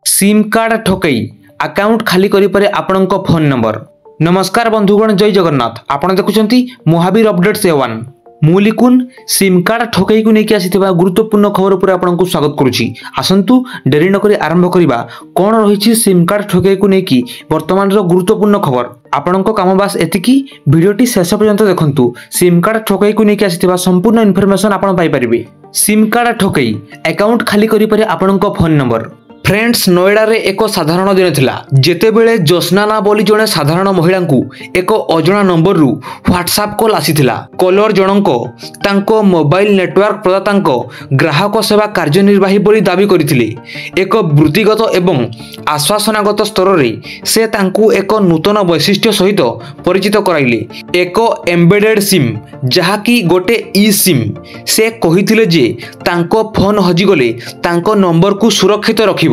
SIM card ठकई account खाली करिपरे आपणक phone number. नमस्कार बंधुगण, जय जगन्नाथ। आपण देखुछंती महावीर अपडेट्स A1। मुलिकुन सिम कार्ड ठकई को लेकिन आसीथिबा गुरुत्वपूर्ण खबर पर आपनको स्वागत करूची। आसंतु डेरी न करी आरंभ करिबा कोन रहिछि सिम कार्ड ठकई को लेकिन वर्तमान रो गुरुत्वपूर्ण खबर। आपणको काम बास एतिकी वीडियोटी शेष पर्यंत देखंतु। सिम कार्ड ठकई को लेकिन आसीथिबा संपूर्ण इन्फॉर्मेशन आपण पाई परिबे। सिम कार्ड ठकई अकाउंट खाली करिपरे आपणको फोन नंबर। फ्रेंड्स, नोएडा रे एक साधारण दिन थिला जेतेबेले जोस्नाना बोली जने साधारण महिला को एक अजणा नंबर रु व्हाट्सएप कॉल आसीथिला। कॉलर जनको तांको मोबाइल नेटवर्क प्रदातांको ग्राहक सेवा कार्यनिर्वाही बोली दाबी करिथिले। एक वृत्तिगत एवं आश्वासनागत स्तर रे से तांको एक नूतन वैशिष्ट्य सहित परिचित कराइले। एक एम्बेडेड सिम जहाकी गोटे ई सिम। से कहिथिले जे तांको फोन हजि गले तांको नंबर को सुरक्षित रखिबो।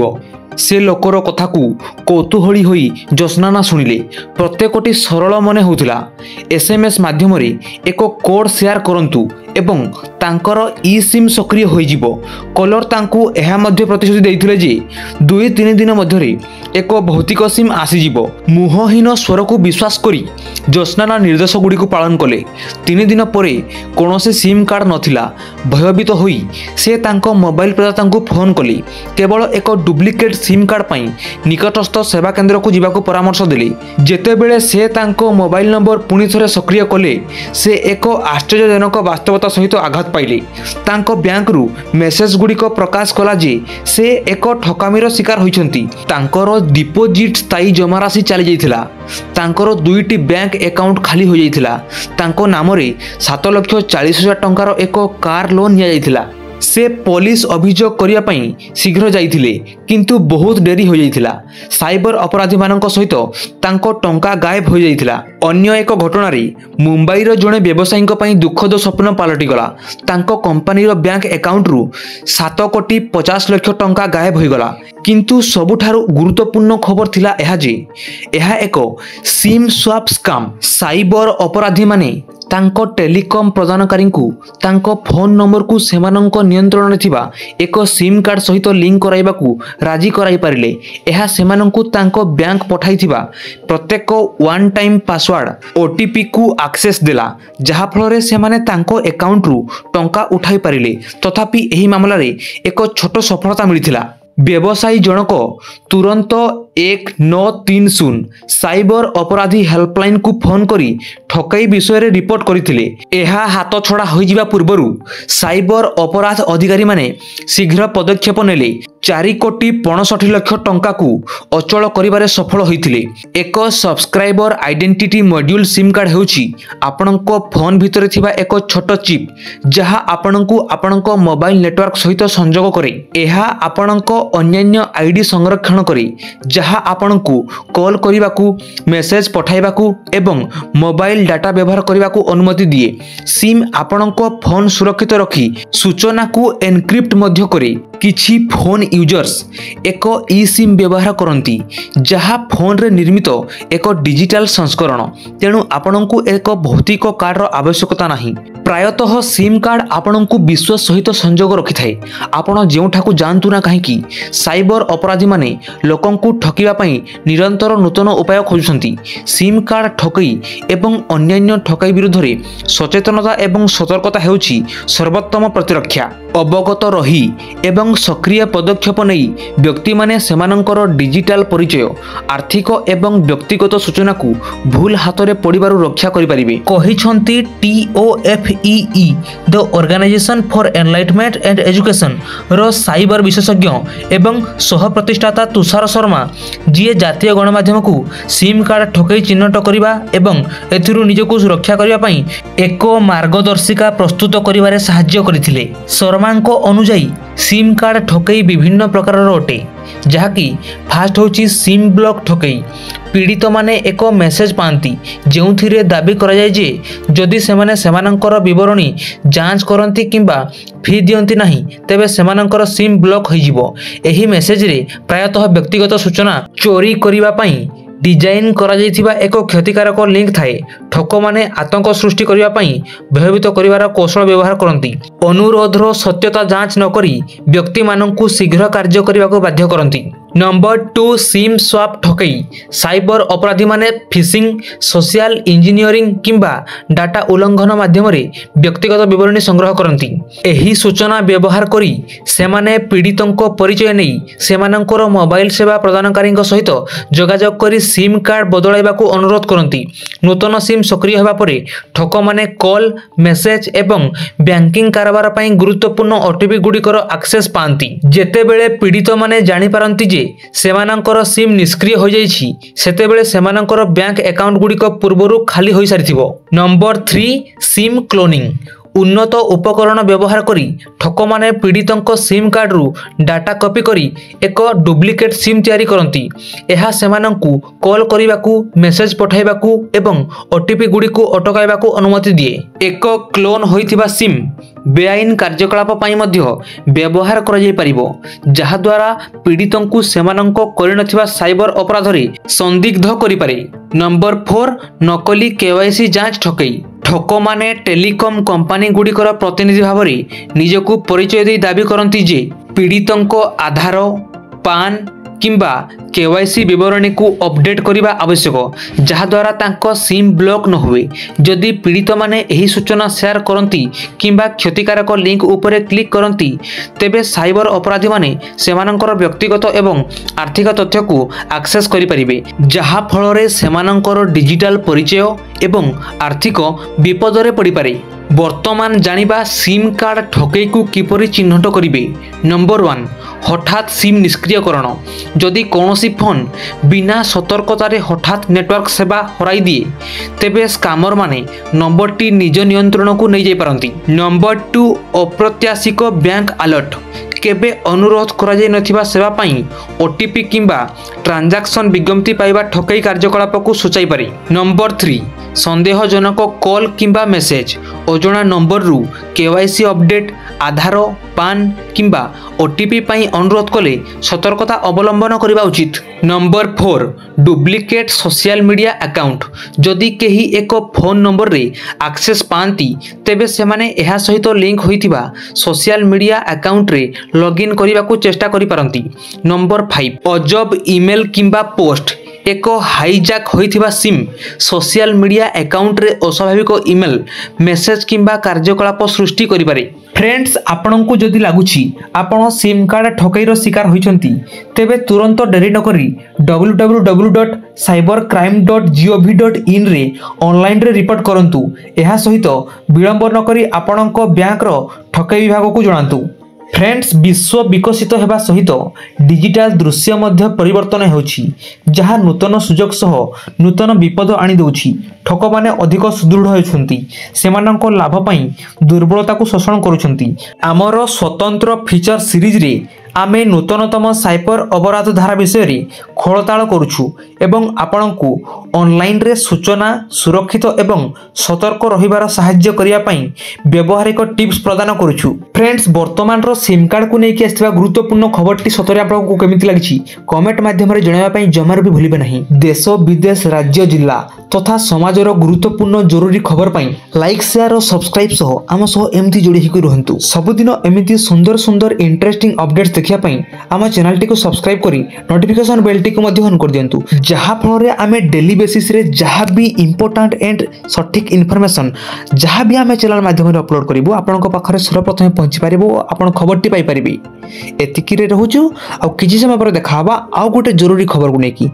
से लोकर कथा को कौतूहली होई जोस्नाना शुणिले। प्रत्येकटी सरल मने होउथिला। एसएमएस माध्यम रे एक कोड शेयर करंतु एवं तांकर ई सिम सक्रिय होई जिवो। कलर तांको एहा मध्य प्रतिश्रुति देइथिले जे 2-3 दिन मध्य रे एक भौतिक सिम आसी जिवो। मुहहीन स्वर को विश्वास करी जोस्नाना निर्देश गुडी को पालन कले। 3 दिन परे कोनोसे सिम कार्ड नथिला। भयभीत होई से तांको मोबाइल प्रदाता को फोन कले। केवल एक डुप्लिकेट सिम कार्ड पाई निकटस्थ सेवा केंद्र को जीवाको परामर्श देले। जेतेबेले से तांको मोबाइल नंबर पुणी थरे सक्रिय कले से एक आश्चर्यजनक वास्तवता सहित आघात पाइले। तांको बैंक रु मेसेज गुड़िक प्रकाश कला जे से एक ठकामीर शिकार होइछंती। तांकर डिपोजिट स्थायी जमा राशि चली जाइथिला। तांकर 2टी बैंक अकाउंट खाली हो जाइथिला। तांको नाम रे 7,40,000 टंकार एक कार लोन निया जाइथिला। से पुलिस अभियोग करिया पई शीघ्र जाइथिले किंतु बहुत देरी हो जाइथिला। साइबर अपराधी मानक सहित तांको टंका गायब हो जाइथिला। अन्य एक घटना रे मुंबई रो जणे व्यवसायी पई दुखद स्वप्न पलटि गला। तांको कंपनी रो बैंक अकाउंट रु 7,50,00,000 टंका गायब हो गला। किंतु सबुठारु गुरुत्वपूर्ण खबर थिला एहा जे एहा एक सिम स्वैप स्कैम। साइबर अपराधी माने तांको टेलीकॉम प्रदानकारी को तांको फोन नंबर को सेमानंक नियंत्रण थिबा एक सिम कार्ड सहित लिंक कराइबा को राजी कराई पारिले। एहा सेमानंकु तांको बैंक पठाई थिबा प्रत्येक वन टाइम पासवर्ड ओटीपी को एक्सेस देला, जहा फलरे सेमाने तांको अकाउंट रु टंका उठाई पारिले। तथापि एही मामला रे एक छोट सफलता मिलिथिला। व्यवसायी जनक तुरंत 1930 साइबर अपराधी हेल्पलाइन को फोन करी ठकई विषय रे रिपोर्ट करथिले। एहा हाथ छड़ा होई जिबा पूर्वरु साइबर अपराध अधिकारी माने शीघ्र पदक्षेप नेले। 4,65,00,000 टंका को अचल करिबारे सफल होइथिले। एक subscriber identity module SIM card हेउची आपणको फोन भितरे थिबा एक छोट चिप जहा आपणको आपणको मोबाइल नेटवर्क सहित संयोग करे। एहा आपणको अन्य आईडी संरक्षण करे जहा आपणको कॉल करिबाकू, मेसेज पठाइबाकू एवं मोबाइल डाटा व्यवहार करिबाकू अनुमति दिए। सिम आपणको फोन सुरक्षित रखी सूचना को एनक्रिप्ट मध्य करे। किछि फोन यूजर्स एक ई सिम व्यवहार करती जहा फोन रे निर्मित एक डिजिटल संस्करण। तेणु आपणको एक भौतिक कार्ड आवश्यकता नहीं। प्रायतः सिम कार्ड आपणको विश्व सहित संयोग रखि थाए। आपण जेउठाकू जानतु ना काहेकि साइबर अपराधी माने लोकंकु ठकिबा पई निरंतर नूतन उपाय खोजुछंती। सिम कार्ड ठकई एवं अन्यान्य ठकई विरुद्ध रे सचेतनता एवं सतर्कता हेउची सर्वोत्तम प्रतिरक्षा। अवगत रही एवं सक्रिय पदक्षेप नहीं व्यक्ति माने सेमानंकर डिजिटल परिचय, आर्थिक एवं व्यक्तिगत सूचना को भूल हाथ रे पड़िबारु रक्षा करि परिबे, कहिछंती TOFEE the organization for enlightenment and education रो साइबर विशेषज्ञ एवं सह प्रतिष्ठाता तुषार शर्मा, जी जातीय गणमाध्यम को सिम कार्ड ठकई चिन्हट करिबा एवं एथिरु निजको सुरक्षा करिबा पई एक मार्गदर्शिका प्रस्तुत करिबारे सहाय्य करिथिले। शर्मांको अनुजाई सिम कार्ड ठकई विभिन्न प्रकार अटे, जहाँकि फास्ट होची सिम ब्लॉक ठकई। पीड़ित माने एक मेसेज पाती जो दाबी करा जाय जे जदि सेमाने सेमानंकर विवरणी जांच करती किंबा फी दियंती नहीं तेबे सेमानंकर सिम ब्लॉक होई जिवो। एही मेसेज रे प्रायतः व्यक्तिगत सूचना चोरी करिबा पई डिजाइन करा जाइथिबा एक क्षतिकारक लिंक थाए। ठक माने आतंक सृष्टि करिबा पई भयभीत करिवार कौशल व्यवहार करती। अनुरोधर सत्यता जांच न करी व्यक्ति माननकु शीघ्र कार्य करने को बाध्य करती। नंबर 2 सिम स्वाप ठकई साइबर अपराधी माने फिशिंग सोशल इंजीनियरिंग किंबा डाटा उल्लंघन माध्यम व्यक्तिगत विवरणी संग्रह करती। एही सूचना व्यवहार करी सेमाने पीड़ितों परिचय नहीं सेमानंकर मोबाइल सेवा प्रदानकारी सहित जोगाजोग करी सिम कार्ड बदलाइबाकू अनुरोध करती। नूतन सिम सक्रिय होगा पर ठक माने कॉल मेसेज एवं बैंकिंग कारबार पर गुरुत्वपूर्ण ओटीपी गुड़िकर एक्सेस पाती। जेतेबेले पीड़ित माने जानी पारंती जे सेमानंकर सिम निष्क्रिय हो जाइछि सेतेबेले सेमानंकर बैंक अकाउंट गुड़िक पूर्वरु खाली हो सारिथिबो। नंबर 3 सिम क्लोनिंग उन्नत उपकरण व्यवहार करी ठक माने पीड़ितों सिम कार्ड रु डाटा कॉपी करी एक डुप्लिकेट सिम तैयारी करती। एहा सेमानंकु कॉल करिबाकू मेसेज पठाइबाकू एवं ओटीपी गुड़ी को अटकाइबाकू अनुमति दिए। एक क्लोन होइथिबा सिम बेआईन कार्यकलाप पई मध्य व्यवहार करा जाई परिबो जहा द्वारा पीड़ितों सेमानंको करिनथिबा साइबर अपराध रे संदिग्ध करि पारे। नंबर 4 नकली केवाईसी जांच ठकई ठक माने टेलीकॉम कंपनी गुड़िकर प्रतिनिधि भाव निजकू परिचय दे दाबी करती जे पीड़ितों आधार पान किंबा केवाईसी विवरणी को अपडेट करने आवश्यक जहाद्वारा तांको सिम ब्लॉक न हुए। जदि पीड़ित माने एही सूचना शेयर करती किंबा क्षतिकारक लिंक उपरे क्लिक करती तेबे साइबर अपराधी माने सेमानंकर व्यक्तिगत एवं आर्थिक तथ्य को एक्सेस करि परिबे जहा फल सेमानंकर डिजिटल परिचय एवं आर्थिक विपदरे पड़ी पारे। वर्तमान जानिबा सिम कार्ड ठकई को किपरि चिन्हट करिवे। नंबर 1 हठात सिम निष्क्रियकरण जदि कौनसी फोन बिना सतर्कतार हठात नेटवर्क सेवा हराई दिए तेबे स्कामर माने नंबर टी निज नियंत्रण को नहीं जाई पारंती। नंबर 2 अप्रत्याशित बैंक अलर्ट केबे अनुरोध करा जाय नथिबा सेवा पाई ओटीपी किंबा ट्रांजैक्शन विज्ञप्ति पाइबा ठकई कार्यकलाप को सूचाई पारे। नंबर 3 संदेहजनक कॉल किंबा मेसेज अजणा नंबर रु केवाईसी अपडेट आधार पान किंबा ओटीपी पाई अनुरोध कले सतर्कता अवलंबन करबा उचित। Number 4 duplicate social media account जदि केही एक फोन नंबर रे एक्सेस पाती तेबे सेमाने एहा सहित लिंक होइथिबा सोशल मीडिया अकाउंट रे लॉगिन करबा को चेष्टा करि पारंती। नंबर 5 अजब ईमेल किंबा पोस्ट एक हाईजैक होइथिबा सिम सोशल मीडिया अकाउंट रे अस्वाभाविक ईमेल मेसेज किंबा कार्यकलाप सृष्टि करि पारे। फ्रेंड्स आपनकु जदि लागुछि आपण सिम कार्ड ठकईर शिकार होइछंती तेबे तुरंत डेरी न करी www.cybercrime.gov.in रे ऑनलाइन रे रिपोर्ट करंतु। एहा सहित विलंब न करी आपणक बैंक रो ठकई विभाग को जणांतु। फ्रेंड्स विश्व विकसित होगा सहित डिजिटल दृश्य मध्य परिवर्तन होछि जहाँ नूतन सुजोग सह नूतन विपद आनी दउछि। ठक माने अधिक सुदृढ़ होछंती सेमानंको लाभ पई दुर्बलता को शोषण करूछंती। आमर स्वतंत्र फीचर सीरीज रे आमे नूतनतम साइबर अपराध धारा विषय रे खोलताल करूछु एवं आपणकू ऑनलाइन रे सूचना सुरक्षित एवं सतर्क रहिबार सहाय्य करिया पई व्यवहारिक टिप्स प्रदान करूछु। फ्रेंड्स वर्तमान रो सिम कार्ड को नेकी आस्थिबा गुरुत्वपूर्ण खबरटी सतरे आपको केमिति लागिछि कमेंट माध्यम रे जणाइबा पई जमार भी भूलिबे नहीं। देश विदेश राज्य जिला तथा समाजर गुरुत्वपूर्ण जरूरी खबर पई लाइक शेयर और सब्सक्राइब सह आम सह एमती जोड़ी हिकु रहंतु। सबुदिन एमती सुंदर सुंदर इंटरेस्टिंग अपडेट्स देखिया पई आम चैनल टी को सब्सक्राइब करी नोटिफिकेशन बेल टी को मध्ये ऑन कर दियंतु जहा फल रे आमे डेली बेसिस रे जहा भी इंपोर्टेंट एंड सटीक इन्फॉर्मेशन जहा भी आमे चैनल माध्यम रे अपलोड करिवो आपन को पाखरे सर्वप्रथम पहुंची पारिबो आपन खबर टी पाई परिबे। एतिकी रे रहूछु आ किछि समय पर देखाबा आ गोटे जरूरी खबर को नेकी।